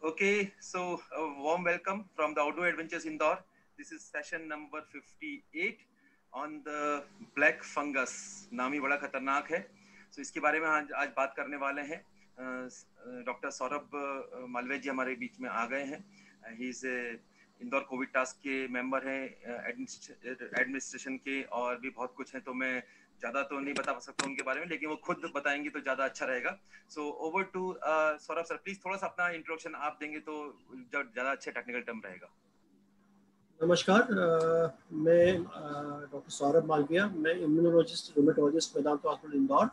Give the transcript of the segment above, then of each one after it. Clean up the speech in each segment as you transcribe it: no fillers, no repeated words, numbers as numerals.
Okay, so a warm welcome from the Outdoor Adventures Indore. This is session number 58 on the black fungus. नाम ही बड़ा खतरनाक है. So इसके बारे में आज बात करने वाले हैं. डॉक्टर सौरभ मालवीय जी हमारे बीच में आ गए हैं. He is Indore Covid task के मेंबर हैं, एडमिनिस्ट्रेशन के, और भी बहुत कुछ है. तो मैं ज्यादा तो नहीं बता सकता उनके बारे में, लेकिन वो खुद बताएंगे तो ज्यादा अच्छा रहेगा. So over to Saurabh sir, please थोड़ा सा अपना इंट्रोडक्शन आप देंगे तो ज्यादा अच्छा टेक्निकल टर्म रहेगा. नमस्कार, मैं डॉक्टर सौरभ मालवीय. मैं immunologist rheumatologist Vedant hospital Indore.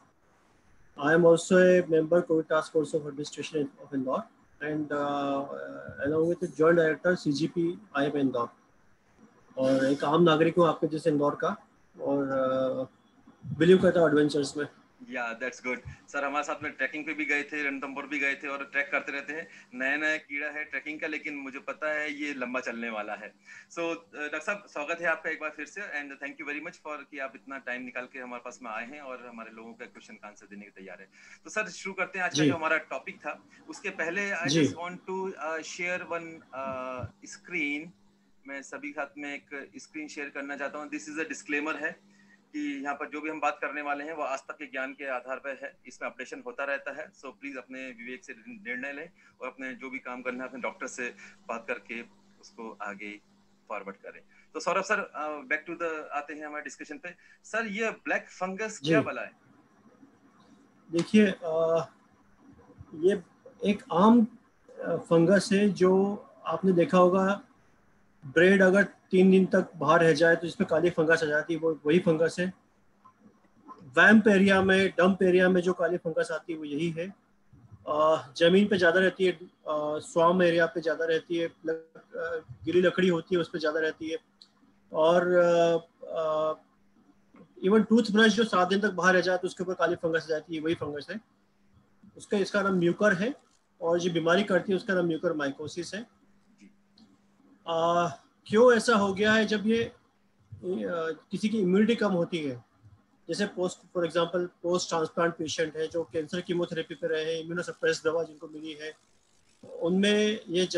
I am also a member COVID Task Force of Administration of Indore, and along with the Joint Director CGP IM Indore, और एक आम नागरिक हूँ आपके जैसे इंदौर का, और बिलीव करता हूँ एडवेंचर्स में. या दैट्स गुड सर. हमारे साथ में ट्रैकिंग पे भी गए थे, रणथंभौर भी गए थे, और ट्रैक करते रहते हैं. नया नया कीड़ा है ट्रैकिंग का, लेकिन मुझे पता है ये लंबा चलने वाला है. सो डॉक्टर साहब, स्वागत है आपका एक बार फिर से, and thank you very much for कि आप इतना टाइम निकाल के हमारे पास में आए हैं और हमारे लोगों का क्वेश्चन का आंसर देने के तैयार है. तो सर शुरू करते हैं. आज का जो हमारा टॉपिक था, उसके पहले I just want to share one screen. मैं सभी के साथ में एक स्क्रीन शेयर करना चाहता हूँ. दिस इज अ डिस्क्लेमर है कि यहाँ पर जो भी हम बात करने वाले हैं वो आज तक के ज्ञान के आधार पर है. इसमें अपडेशन होता रहता है. सो प्लीज अपने विवेक से निर्णय लें, और अपने जो भी काम करना है अपने डॉक्टर से बात करके उसको आगे फॉरवर्ड करें. तो Saurabh sir, back to the आते हैं हमारे डिस्कशन पे. सर, ये ब्लैक फंगस क्या बला है? देखिए, ये एक आम फंगस है जो आपने देखा होगा. ब्रेड अगर 3 दिन तक बाहर रह जाए तो इसमें काली फंगस आ जाती है. वो वही फंगस है. वैम्प एरिया में, डंप एरिया में जो काली फंगस आती है वो यही है. जमीन पे ज़्यादा रहती है, स्वाम एरिया पे ज़्यादा रहती है, गीली लकड़ी होती है उस पर ज़्यादा रहती है. और इवन टूथब्रश जो 7 दिन तक बाहर रह जाए तो उसके ऊपर काली फंगस आ जाती है. वही फंगस है. इसका नाम म्यूकर है, और जो बीमारी करती है उसका नाम म्यूकर माइकोसिस है. क्यों ऐसा हो गया है? जब ये किसी की इम्यूनिटी कम होती है, जैसे for example post transplant patient है जो कैंसर कीमोथेरेपी पे रहे हैं, इम्यूनोसप्रेस दवा जिनको मिली है, उनमें ये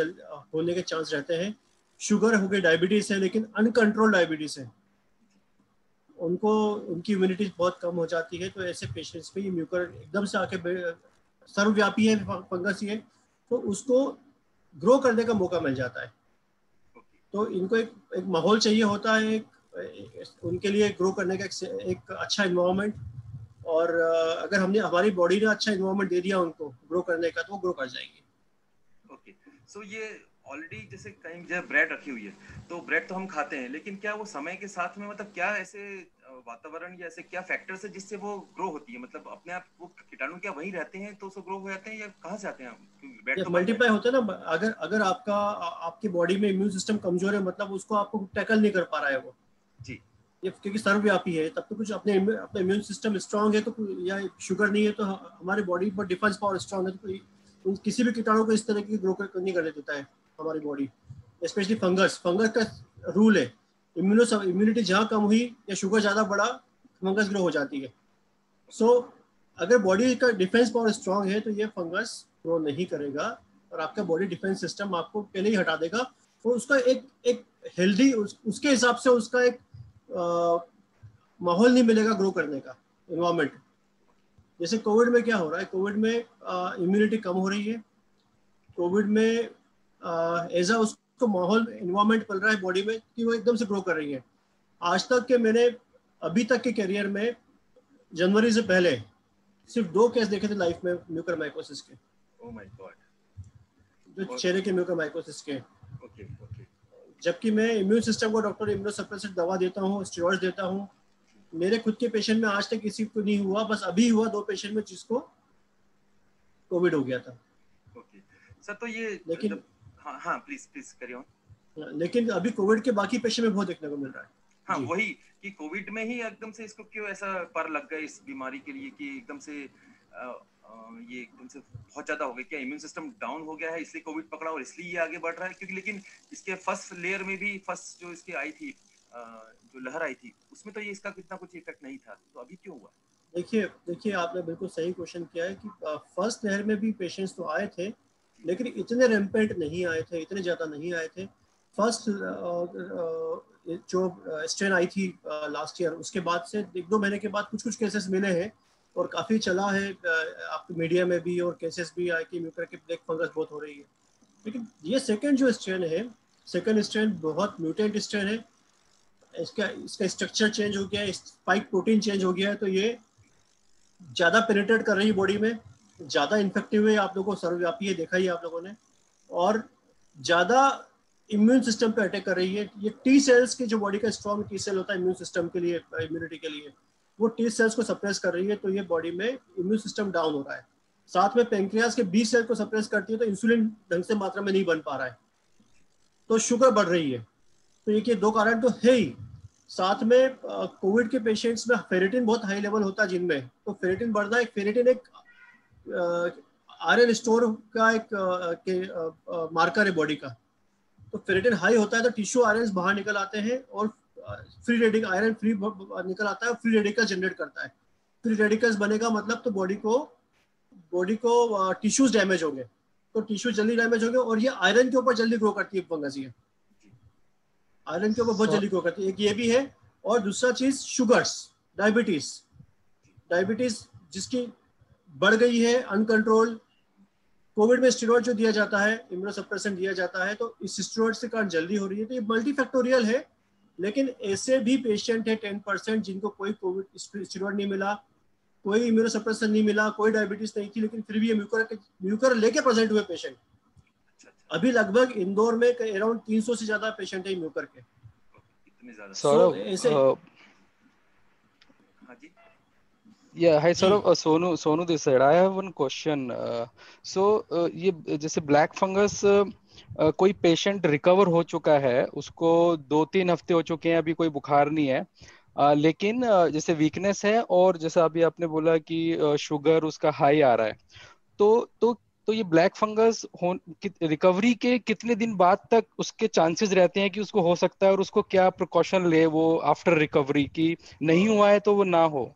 होने के चांस रहते हैं. शुगर हो गई, डायबिटीज है, लेकिन अनकंट्रोल डायबिटीज है, उनकी इम्यूनिटी बहुत कम हो जाती है. तो ऐसे पेशेंट्स पे ये म्यूकर एकदम से आके सर्वव्यापी है फंगस ये, तो उसको ग्रो करने का मौका मिल जाता है. तो इनको एक माहौल चाहिए होता है उनके लिए ग्रो करने का एक अच्छा इन्वायरमेंट. और अगर हमने हमारी बॉडी ने अच्छा इन्वायरमेंट दे दिया उनको ग्रो करने का, तो वो ग्रो कर जाएंगे. ओके, सो ये ऑलरेडी जैसे कहीं जो ब्रेड रखी हुई है, तो ब्रेड तो हम खाते हैं, लेकिन क्या वो समय के साथ में, मतलब क्या ऐसे वातावरण या ऐसे क्या फैक्टर्स है जिससे वो ग्रो होती है? मतलब अपने आप वो कीटाणु क्या वहीं रहते हैं तो उसको ग्रो हो जाते हैं, या कहाँ से आते हैं? ब्रेड तो मल्टीप्लाई होता है ना. अगर आपकी बॉडी में इम्यून सिस्टम कमजोर है, मतलब उसको आपको टैकल नहीं कर पा रहा है वो जी. ये क्योंकि सर्वव्यापी है, तब तो कुछ अपने इम्यून सिस्टम स्ट्रांग है, तो या शुगर नहीं है, तो हमारी बॉडी पर डिफेंस पावर स्ट्रांग है, तो किसी भी कीटाणु को इस तरह की ग्रो नहीं करने देता है हमारी बॉडी. स्पेशली फंगस का रूल है, इम्यूनिटी जहाँ कम हुई या शुगर ज़्यादा बढ़ा, फंगस ग्रो हो जाती है. सो अगर बॉडी का डिफेंस पावर स्ट्रांग है तो ये फंगस ग्रो नहीं करेगा, और आपका बॉडी डिफेंस सिस्टम आपको पहले ही हटा देगा. तो उसका एक हेल्दी उसके हिसाब से उसका एक माहौल नहीं मिलेगा ग्रो करने का, इन्वायरमेंट. जैसे कोविड में क्या हो रहा है, कोविड में इम्यूनिटी कम हो रही है. कोविड में ऐसा उसको माहौल, इन्वायरमेंट मिल रहा है बॉडी में कि वो एकदम से ग्रो कर रही है. आज तक के मैंने अभी तक के करियर में जनवरी से पहले सिर्फ 2 केस देखे थे लाइफ में म्यूकर माइकोसिस के. Oh my God. जो चेहरे के म्यूकर माइकोसिस के. ओके. जबकि मैं इम्यून सिस्टम को डॉक्टर इम्यूनोसप्रेसेंट दवा देता हूँ, स्टेरॉइड्स देता हूँ. मेरे खुद के पेशेंट में आज तक किसी को नहीं हुआ, बस अभी हुआ 2 पेशेंट में जिसको कोविड हो गया था. ओके सर, तो ये लेकिन हाँ प्लीज करिए ऑन. लेकिन अभी कोविड के बाकी पेशेंट में बहुत देखने को मिल रहा है. हाँ, वही कि कोविड में ही एकदम से इसको क्यों ऐसा पर लग गया इस बीमारी के लिए, कि एकदम से ये एकदम से बहुत ज्यादा हो गया. क्या इम्यून सिस्टम डाउन हो गया है इसलिए कोविड पकड़ा और इसलिए ये आगे बढ़ रहा है? क्योंकि लेकिन इसके फर्स्ट लेयर में भी, फर्स्ट जो इसकी आई थी, जो लहर आई थी, उसमें तो ये इसका कितना कुछ इफेक्ट नहीं था, तो अभी क्यों हुआ? देखिए आपने बिल्कुल सही क्वेश्चन किया है कि फर्स्ट लहर में भी पेशेंट्स तो आए थे, लेकिन इतने रैम्पेंट नहीं आए थे, इतने ज़्यादा नहीं आए थे। फर्स्ट जो स्ट्रेन आई थी लास्ट ईयर, उसके बाद से 1-2 महीने के बाद कुछ कुछ केसेस मिले हैं और काफ़ी चला है आपके मीडिया में भी, और केसेस भी आए कि म्यूकर की ब्लैक फंगस बहुत हो रही है। लेकिन ये सेकेंड जो स्ट्रेन है, सेकेंड स्ट्रेन बहुत म्यूटेंट स्ट्रेन है। इसका इसका स्ट्रक्चर चेंज हो गया है, स्पाइक प्रोटीन चेंज हो गया है, तो ये ज़्यादा पेनिट्रेट कर रही है बॉडी में, ज़्यादा इन्फेक्टिव है, आप लोगों को सर्वव्यापी है, देखा ही आप लोगों ने, और ज़्यादा इम्यून सिस्टम पे अटैक कर रही है। ये टी सेल्स की जो बॉडी का स्ट्रॉन्ग टी सेल होता है इम्यून सिस्टम के लिए, इम्यूनिटी के लिए, वो टी सेल्स को सप्रेस कर रही है, तो ये बॉडी में इम्यून सिस्टम डाउन हो रहा है। साथ में पेंक्रियाज के बी सेल को सप्रेस करती है, तो इंसुलिन ढंग से मात्रा में नहीं बन पा रहा है, तो शुगर बढ़ रही है। तो ये 2 कारण तो है ही। साथ में कोविड के पेशेंट्स में फेरेटिन बहुत हाई लेवल होता है जिनमें, तो फेरेटिन बढ़ना, एक फेरेटिन एक आयरन स्टोर का एक मार्कर है बॉडी का। तो फेरेटिन हाई होता है तो टिश्यू आयरन बाहर निकल आते हैं, और फ्री रेडिकल आयरन फ्री निकल आता है और फ्री रेडिकल जनरेट करता है। फ्री रेडिकल्स बनेगा मतलब तो बॉडी को टिश्यूज डैमेज होंगे, तो टिश्यू जल्दी डैमेज होंगे, और ये आयरन के ऊपर जल्दी ग्रो करती है फंगस। ये आयरन के ऊपर बहुत जल्दी ग्रो करती है, एक ये भी है। और दूसरा चीज शुगर्स, डायबिटीज जिसकी बढ़ गई है अनकंट्रोल। कोविड में स्टेरॉइड जो दिया जाता है, इम्यूनोसप्रेसेंट दिया जाता है, तो इस स्टेरॉइड से कारण जल्दी हो रही है। तो ये मल्टीफैक्टोरियल है। लेकिन ऐसे भी पेशेंट है 10% जिनको कोई कोविड स्टेरॉइड नहीं मिला, कोई इम्यूनोसप्रेशन नहीं मिला, कोई डायबिटीज नहीं थी, लेकिन फिर भी ये म्यूकर लेके प्रेजेंट हुए पेशेंट। अभी लगभग इंदौर में अराउंड 300 से ज्यादा पेशेंट है म्यूकर के। इतने ज्यादा? सौरभ, ऐसे हाँ जी। Yeah, hi Saurabh. Sonu this side. I have one question. ये जैसे ब्लैक फंगस कोई पेशेंट रिकवर हो चुका है, उसको 2-3 हफ्ते हो चुके हैं, अभी कोई बुखार नहीं है, लेकिन जैसे वीकनेस है, और जैसा अभी आपने बोला कि शुगर उसका हाई आ रहा है, तो ये ब्लैक फंगस रिकवरी के कितने दिन बाद तक उसके चांसेस रहते हैं कि उसको हो सकता है, और उसको क्या प्रिकॉशन ले वो आफ्टर रिकवरी, की नहीं हुआ है तो वो ना हो?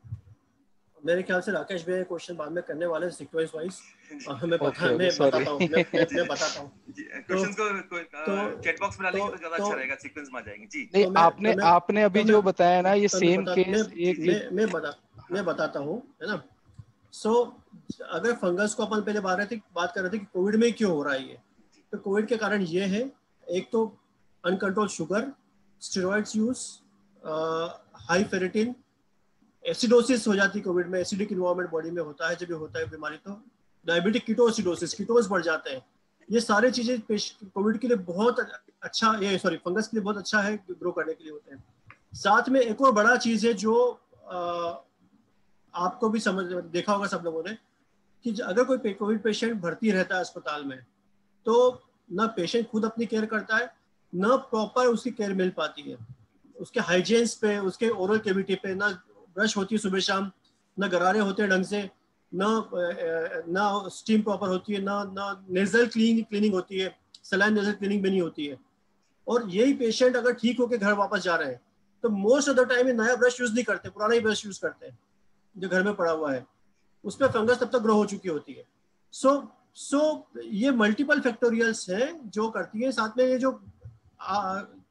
मेरे ख्याल से राकेश भैया क्वेश्चन बाद में करने वाले सीक्वेंस वाइज। मैं Okay, बताता हूँ, मैं जी बताता हूँ। क्वेश्चंस को चैट बॉक्स में डालेंगे तो ज्यादा अच्छा रहेगा, सीक्वेंस में आ जाएंगे जी। नहीं, आपने अभी जो बताया ना, ये सेम केस मैं बताता हूँ, है ना। अगर फंगस को अपन पहले बात कर रहे थे कि कोविड में क्यों हो रहा है ये, तो कोविड के कारण ये है, एक तो uncontrol sugar, steroids use, high ferritin, acidosis हो जाती है कोविड में, एसिडिक इन्वायरमेंट बॉडी में होता है, जब ये होता है बीमारी तो डायबिटिक कीटोसिडोसिस, कीटोस बढ़ जाते हैं। ये सारे चीजें कोविड के लिए बहुत अच्छा, ये सॉरी फंगस के लिए बहुत अच्छा है, ग्रो करने के लिए होते हैं। साथ में एक और बड़ा चीज है जो आपको भी देखा होगा सब लोगों ने, कि अगर कोई कोविड पेशेंट भर्ती रहता है अस्पताल में, तो ना पेशेंट खुद अपनी केयर करता है, ना प्रॉपर उसकी केयर मिल पाती है। उसके हाइजीन्स पे, उसके ओरल कैविटी पे ना ब्रश होती है सुबह शाम, ना गरारे होते हैं ढंग से, ना स्टीम प्रॉपर होती है, ना नेजल क्लीनिंग होती है, सलाइन नेजल क्लीनिंग भी नहीं होती है। और यही पेशेंट अगर ठीक होकर घर वापस जा रहे हैं, तो मोस्ट ऑफ द टाइम नया ब्रश यूज नहीं करते, पुराना ही ब्रश यूज करते हैं जो घर में पड़ा हुआ है, उस पर फंगस तब तक ग्रो हो चुकी होती है। सो ये मल्टीपल फैक्टोरियल्स हैं जो करती है। साथ में ये जो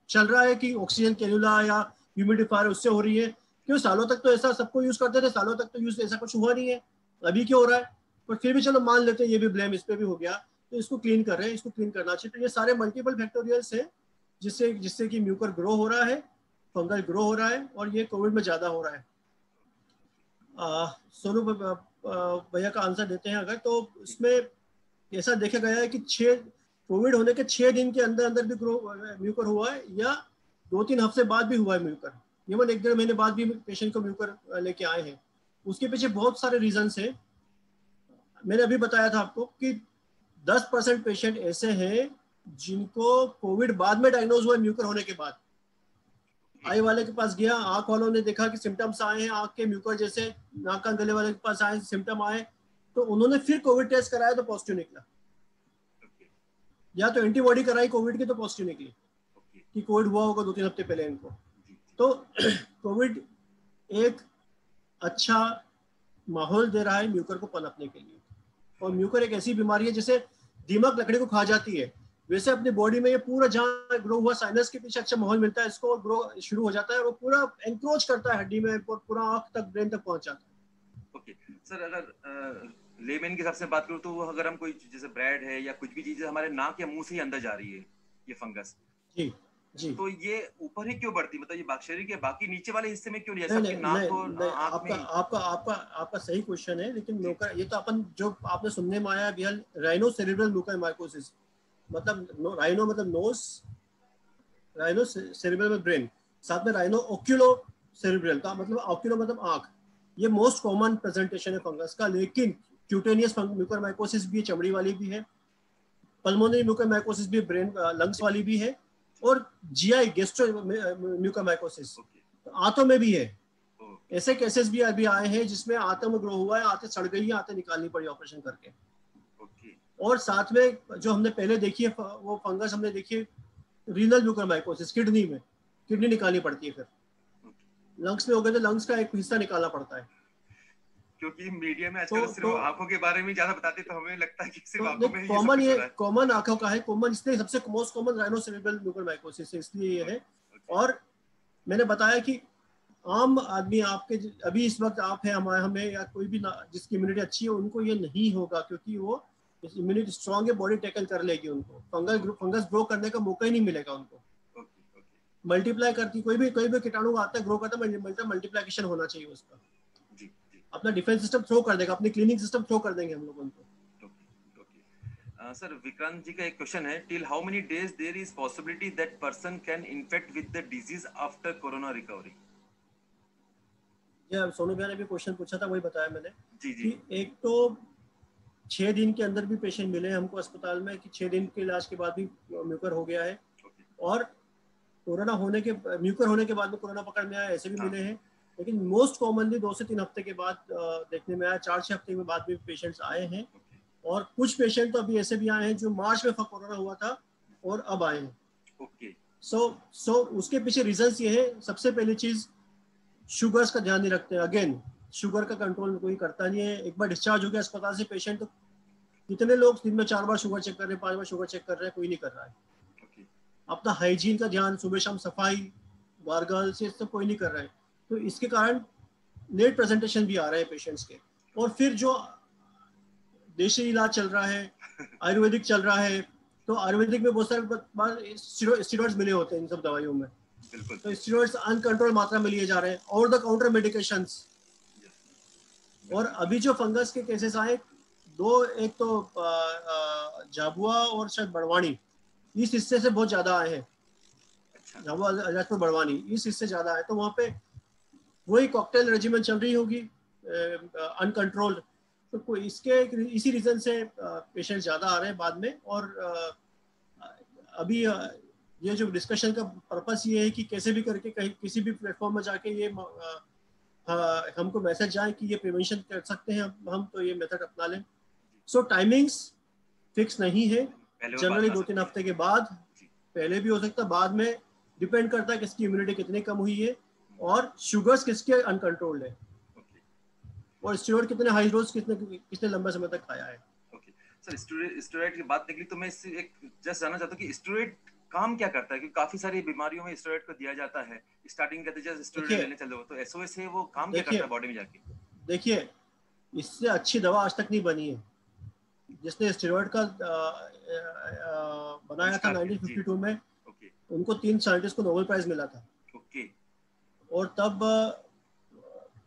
चल रहा है कि ऑक्सीजन कैनुला या ह्यूमिडिफायर उससे हो रही है, क्यों सालों तक तो ऐसा सबको यूज करते थे, सालों तक तो यूज ऐसा कुछ हुआ नहीं है, अभी क्यों हो रहा है? पर फिर भी चलो मान लेते हैं, ये भी ब्लेम इस पे भी हो गया, तो इसको क्लीन कर रहे हैं, इसको क्लीन करना चाहिए। तो ये सारे मल्टीपल फैक्टोरियल्स हैं जिससे कि म्यूकर ग्रो हो रहा है, फंगल ग्रो हो रहा है, और ये कोविड में ज्यादा हो रहा है। सोनू भैया का आंसर देते हैं अगर, तो इसमें ऐसा देखा गया है कि कोविड होने के 6 दिन के अंदर अंदर भी म्यूकर हुआ है, या 2-3 हफ्ते बाद भी हुआ है म्यूकर, इवन 1-1.5 महीने बाद भी पेशेंट को म्यूकर लेके आए हैं। उसके पीछे बहुत सारे रीजंस हैं। मैंने अभी बताया था आपको कि 10% पेशेंट ऐसे हैं जिनको कोविड बाद में डायग्नोज हुआ म्यूकर होने के बाद। आई वाले के पास गया, आंख वालों ने देखा कि सिम्टम्स आए हैं आंख के म्यूकर जैसे, नाक कान गले वाले के पास आए, सिम्टम आए, तो उन्होंने फिर कोविड टेस्ट कराया तो पॉजिटिव निकला, या तो एंटीबॉडी कराई कोविड की तो पॉजिटिव निकली कि कोविड हुआ होगा 2-3 हफ्ते पहले इनको। तो कोविड एक अच्छा माहौल दे रहा है म्यूकर को पनपने के लिए। और म्यूकर एक ऐसी बीमारी है, जैसे दीमक लकड़ी को खा जाती है, वैसे अपनी बॉडी में ये पूरा जहाँ ग्रो हुआ साइनस के पीछे अच्छा माहौल मिलता है इसको, ग्रो शुरू हो जाता है, वो पूरा एंक्रोच करता है हड्डी में, पूरा आंख तक, ब्रेन तक पहुंच जाता है। ओके सर, अगर लेमैन के हिसाब से बात करूँ तो वो अगर हम कोई जैसे ब्रेड है या कुछ भी चीजें हमारे नाक या मुंह से ही अंदर जा रही है ये फंगस, जी जी, तो ये ऊपर ही क्यों बढ़ती, मतलब ये शरीर के बाकी नीचे वाले हिस्से में क्यों नहीं, नहीं सबके नहीं नाक नहीं, और नहीं आंख में आपका ही? आपका आपका आपका सही क्वेश्चन है, लेकिन ये तो अपन जो आपने सुनने में आया अभी, राइनो सेरिब्रल म्यूकरमाइकोसिस, मतलब राइनो मतलब नोज, राइनो सेरिब्रल में ब्रेन, साथ में राइनो ओक्यूलो सेरिब्रल का मतलब ओक्यूलो मतलब आंख, ये मोस्ट कॉमन प्रेजेंटेशन है फंगस का। लेकिन क्यूटेनियस म्यूकरमाइकोसिस भी चमड़ी वाली भी है, पल्मोनरी म्यूकरमाइकोसिस भी ब्रेन लंग्स वाली भी है, और जीआई गैस्ट्रो म्यूकरमाइकोसिस आंतों में भी है। ऐसे केसेस भी अभी आए हैं जिसमें आंतों में ग्रो हुआ है, आंतें सड़ गई है, आंतें निकालनी पड़ी ऑपरेशन करके। और साथ में जो हमने पहले देखी है वो फंगस हमने देखी है रीनल म्यूकरमाइकोसिस, किडनी में, किडनी निकालनी पड़ती है, फिर लंग्स में हो गए तो लंग्स का एक हिस्सा निकालना पड़ता है। क्योंकि मीडिया में आजकल सिर्फ आंखों के बारे में ज्यादा बताते, तो हमें लगता है कि सिर्फ आंखों में ही सब कॉमन, कुछ ये हो रहा है। कॉमन आंखों का है, कॉमन इसलिए सबसे most common rhino cerebral mucormycosis है, इसलिए ये है। और मैंने बताया कि आम आदमी, आपके अभी इस वक्त आप है, हमें या कोई भी जिसकी इम्यूनिटी अच्छी है उनको ये नहीं होगा, क्योंकि वो इम्यूनिटी स्ट्रांग है, बॉडी टैकल कर लेगी, उनको फंगस ग्रो करने का मौका ही नहीं मिलेगा उनको। मल्टीप्लाई करती कोई भी कीटाणु आता है, ग्रो करता है, मल्टीप्लिकेशन होना चाहिए उसका, अपना डिफेंस सिस्टम थ्रो कर देगा, अपनी क्लीनिंग सिस्टम थ्रो कर देंगे हम लोग उनको। सर विक्रांत जी का एक क्वेश्चन है, till how many days there is possibility that person can infect with the disease after corona recovery? ये सोनू भैया ने भी क्वेश्चन पूछा था, वही बताया मैंने जी जी। कि एक तो 6 दिन के अंदर भी पेशेंट मिले हमको अस्पताल में कि 6 दिन के इलाज के बाद भी म्यूकर हो गया है, और कोरोना होने के म्यूकर होने के बाद में कोरोना पकड़ में आया, ऐसे भी मिले हैं। लेकिन मोस्ट कॉमनली 2 से 3 हफ्ते के बाद देखने में आया, 4-6 हफ्ते के बाद भी पेशेंट्स आए हैं। और कुछ पेशेंट तो अभी ऐसे भी आए हैं जो मार्च में कोरोना हुआ था और अब आए हैं। सो उसके पीछे रीजंस ये है, सबसे पहली चीज शुगर्स का ध्यान नहीं रखते। अगेन शुगर का कंट्रोल कोई करता नहीं है। एक बार डिस्चार्ज हो गया अस्पताल से पेशेंट, तो कितने लोग दिन में 4 बार शुगर चेक कर रहे हैं, 5 बार शुगर चेक कर रहे हैं, कोई नहीं कर रहा है। अपना हाइजीन का ध्यान, सुबह शाम सफाई, गार्गल से सब कोई नहीं कर रहा है। तो इसके कारण लेट प्रेजेंटेशन भी आ रहे हैं पेशेंट्स के। और फिर जो देशी इलाज चल रहा है, आयुर्वेदिक चल रहा है, तो आयुर्वेदिक में बहुत सारे स्टेरॉइड्स मिले होते हैं इन सब दवाइयों में, तो स्टेरॉइड्स अनकंट्रोल मात्रा में लिए जा रहे हैं, ओवर द काउंटर मेडिकेशंस। और अभी जो फंगस के केसेस आए दो, एक तो झाबुआ और शायद बड़वानी, इस हिस्से से बहुत ज्यादा आए हैं। झाबुआ, अलीराजपुर, बड़वानी, इस हिस्से ज्यादा आए, तो वहाँ पे वही कॉकटेल रेजिमेंट चल रही होगी अनकंट्रोल्ड। तो कोई इसी रीजन से पेशेंट ज्यादा आ रहे हैं बाद में। और अभी ये जो डिस्कशन का पर्पस ये है कि कैसे भी करके कहीं किसी भी प्लेटफॉर्म में जाके ये हमको मैसेज जाए कि ये प्रिवेंशन कर सकते हैं हम, तो ये मेथड अपना लें। सो टाइमिंग्स फिक्स नहीं है, जनरली 2-3 हफ्ते के बाद, पहले भी हो सकता है, बाद में डिपेंड करता है किसकी इम्यूनिटी कितनी कम हुई है और शुगर्स किसके अनकंट्रोल्ड है और स्टेरॉइड कितने हाई डोज कितने लंबे समय तक खाया है। सर स्टेरॉइड की बात निकली तो मैं इससे एक जस्ट जानना चाहता हूँ कि स्टेरॉइड काम क्या करता है, क्योंकि काफी सारी बीमारियों में स्टेरॉइड को दिया जाता है, स्टार्टिंग कहते हैं स्टेरॉइड लेने चलो, तो एसओएस है वो काम क्या करता है बॉडी में जाके? देखिए, इससे अच्छी दवा आज तक नहीं बनी है। जिसने स्टेरॉइड का बनाया था 1952 में, उनको 3 साइंटिस्ट को नोबेल प्राइज मिला था। और तब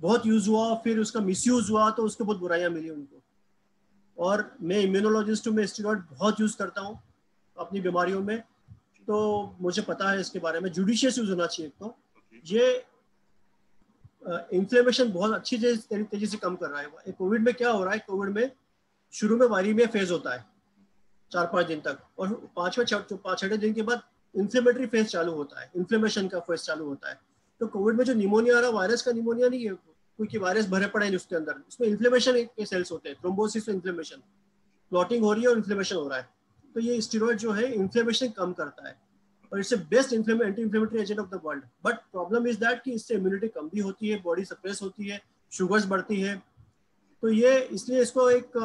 बहुत यूज हुआ, फिर उसका मिसयूज हुआ तो उसके बहुत बुराइयां मिली उनको। और मैं इम्यूनोलॉजिस्ट हूँ, मैं स्टेरॉइड बहुत यूज करता हूँ अपनी बीमारियों में, तो मुझे पता है इसके बारे में। जुडिशियस यूज होना चाहिए। तो ये इन्फ्लेमेशन बहुत अच्छी तेजी से कम कर रहा है। कोविड में क्या हो रहा है, कोविड में शुरू में वायरिमिया फेज होता है 4-5 दिन तक, और 5-6 दिन के बाद इन्फ्लेमेटरी फेज चालू होता है, इन्फ्लेमेशन का फेज चालू होता है। तो कोविड में जो निमोनिया आ रहा है, वायरस का निमोनिया नहीं है, क्योंकि वायरस भरे पड़े हैं उसके अंदर, उसमें इन्फ्लेमेशन के सेल्स होते हैं, थ्रोम्बोसिस और इन्फ्लेमेशन, क्लॉटिंग हो रही है और इन्फ्लेमेशन हो रहा है। तो ये स्टेरॉइड जो है इन्फ्लेमेशन कम करता है और इससे best anti inflammatory agent of the world. But problem is that कि इससे इम्यूनिटी कम भी होती है, बॉडी सप्रेस होती है, शुगर्स बढ़ती है। तो ये इसलिए इसको एक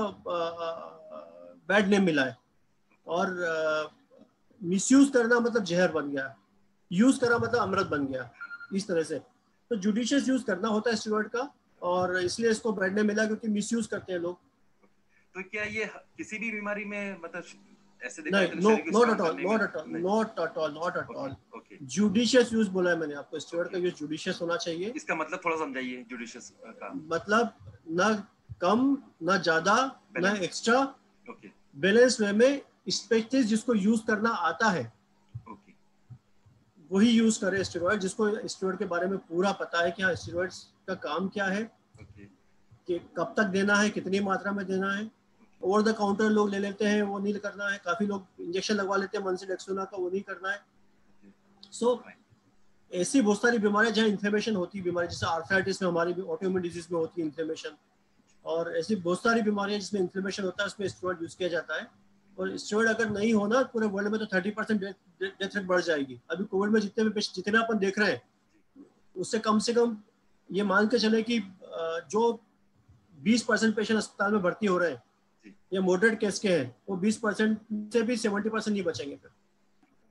बैड नेम मिला है। और मिसयूज करना मतलब जहर बन गया, यूज करना मतलब अमृत बन गया, इस तरह से। तो जुडिशियस यूज करना होता है स्टेरॉइड का, और इसलिए इसको बैठने मिला क्योंकि मिसयूज करते हैं लोग। तो क्या ये किसी भी बीमारी में मतलब ऐसे देखा नहीं, जाए तो नो, शरीर को नॉट स्ट्रांग एट ऑल, करने में नॉट एट ऑल, नहीं? Not at all, not at all. Okay, judicious use बोला है मैंने आपको, स्टेरॉइड का ओके। यूज जुडिशियस होना चाहिए। इसका मतलब थोड़ा समझाइए जुडिशियस का। मतलब ना कम, ना ज्यादा, ना balance. Extra, okay, balance way में, स्पेशलिस्ट जिसको यूज करना आता है ओके, वही यूज करे स्टेरॉइड, जिसको स्टेरॉइड के बारे में पूरा पता है कि हाँ स्टेरॉइड्स का काम क्या है, ओके, कि कब तक देना है, कितनी मात्रा में देना है। ओवर द काउंटर लोग ले लेते हैं, वो नहीं करना है। काफी लोग इंजेक्शन लगवा लेते हैं मनसे डेक्सोना का, वो नहीं करना है। सो ऐसी बहुत सारी बीमारियां जहाँ इन्फ्लेमेशन होती है, बीमारी जैसे आर्थराइटिस में, हमारी ऑटोइम्यून डिजीज में होती है इन्फ्लेमेशन, और ऐसी बहुत सारी बीमारियां जिसमें इन्फ्लेमेशन होता है, उसमें स्टेरॉइड यूज किया जाता है। और स्टेरॉइड अगर नहीं होना पूरे वर्ल्ड में तो 30% डेथ रेट बढ़ जाएगी। अभी कोविड में जितने भी जितने अपन देख रहे हैं, उससे कम ये मान के चले कि जो 20% पेशेंट अस्पताल में भर्ती हो रहे हैं या मॉडरेट केस के हैं, वो 20% से भी 70% नहीं बचेंगे फिर।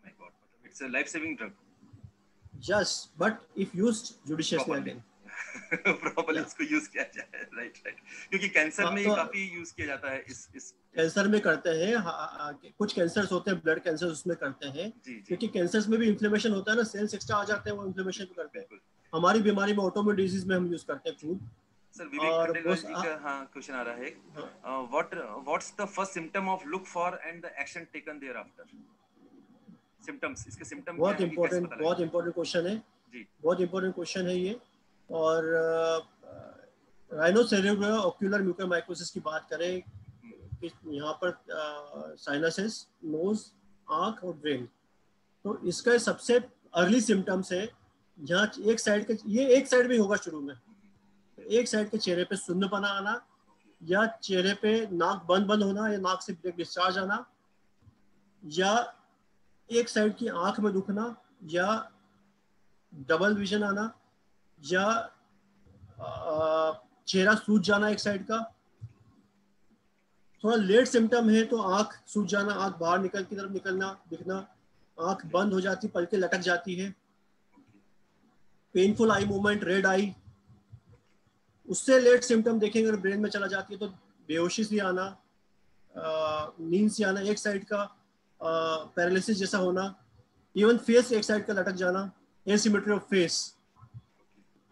माय गॉड, मतलब it's a life saving drug. Just but if used judiciously again, properly इसको यूज किया जाए, राइट राइट, क्योंकि कैंसर में तो काफी यूज किया जाता है इस कैंसर में करते हैं, कुछ कैंसर्स होते हैं ब्लड कैंसर, उसमें करते हैं, क्योंकि कैंसर्स में भी इन्फ्लेमेशन होता है ना, सेल्स एक्स्ट्रा आ जाते हैं, वो इन्फ्लेमेशन भी करते हैं। हमारी बीमारी में ऑटोइम्यून डिजीज में हम यूज करते हैं फूड। सर विवेक खंडेलवाल जी का क्वेश्चन आ रहा है, what's the first symptom of look for and the action taken thereafter? Symptoms, इसके सिम्टम क्या है, कैसे पता लगेगा? बहुत इंपॉर्टेंट क्वेश्चन है जी, बहुत इंपॉर्टेंट क्वेश्चन है ये। और राइनोसेरेब्रल ऑक्यूलर म्यूकोरमाइकोसिस की बात करें कि यहाँ पर साइनसेस, नोज, आंख और ब्रेन, तो इसका सबसे अर्ली सिम्टम्स है जहाँ एक साइड के, ये एक साइड में होगा शुरू में, एक साइड के चेहरे पे सुन्नपना आना, या चेहरे पे नाक बंद बंद होना, या नाक से ब्लड डिस्चार्ज आना, या एक साइड की आंख में दुखना, या डबल विजन आना, या चेहरा सूज जाना एक साइड का। थोड़ा लेट सिम्टम है तो आंख सूज जाना, आंख बाहर निकल की तरफ निकलना, दिखना, आंख बंद हो जाती, पलकें लटक जाती है, पेनफुल आई मूवमेंट, रेड आई। उससे लेट सिम्टम देखेंगे अगर ब्रेन में चला जाती है तो बेहोशी से आना, नींद से आना एक साइड का, पैरालिसिस जैसा होना, इवन फेस एक साइड का लटक जाना, asymmetry of face.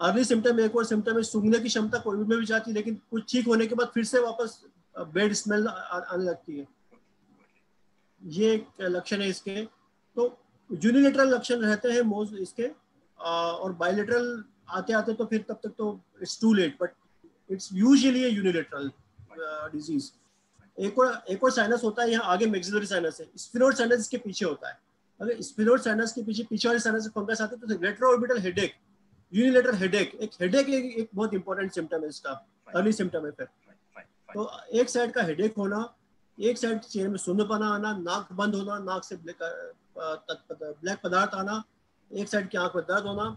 Early symptom, एक और सिम्टम है सूंघने की क्षमता कोविड में भी जाती है, लेकिन कुछ ठीक होने के बाद फिर से वापस बैड स्मेल आने लगती है। ये एक लक्षण है इसके। तो यूनिलेटरल लक्षण रहते हैं मोस्ट इसके, और बायलेटरल आते आते तो फिर तब तक तो it's too late, but it's usually a unilateral disease. एक और साइनस होता है यहाँ आगे, मैक्सिलरी साइनस है, स्फीनोइड साइनस इसके पीछे होता है। अगर स्फीनोइड साइनस के पीछे वाले साइनस फंगस आते हैं तो रेट्रोऑर्बिटल हेडेक, यूनिलेटरल हेडेक, एक बहुत इंपॉर्टेंट सिम्टम है इसका, अर्ली सिम्टम है फिर। तो एक साइड का हेडेक होना, एक साइड चेहरे में सुन्नपना आना, नाक बंद होना, नाक से ब्लैक पदार्थ आना, एक साइड की आंख में दर्द होना,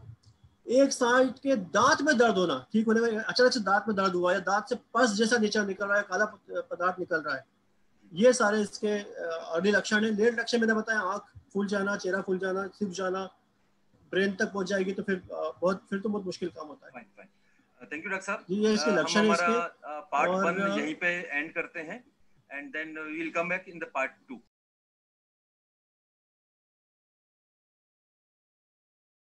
एक साइड के दांत में दर्द होना, ठीक होने में अचानक से दांत में दर्द हुआ, या दांत से पस जैसा नीचे निकल रहा है, काला पदार्थ निकल रहा है, ये सारे इसके अर्ली लक्षण है। लेट लक्षण मैंने बताया, आंख फूल जाना, चेहरा फूल जाना, सिप जाना, ब्रेन तक पहुंच जाएगी तो फिर तो बहुत मुश्किल काम होता है। थैंक यू डॉक्टर साहब। ये इसके लक्षण है इसके। पार्ट 1 यहीं पे एंड करते हैं, and then we will come back in the part 2।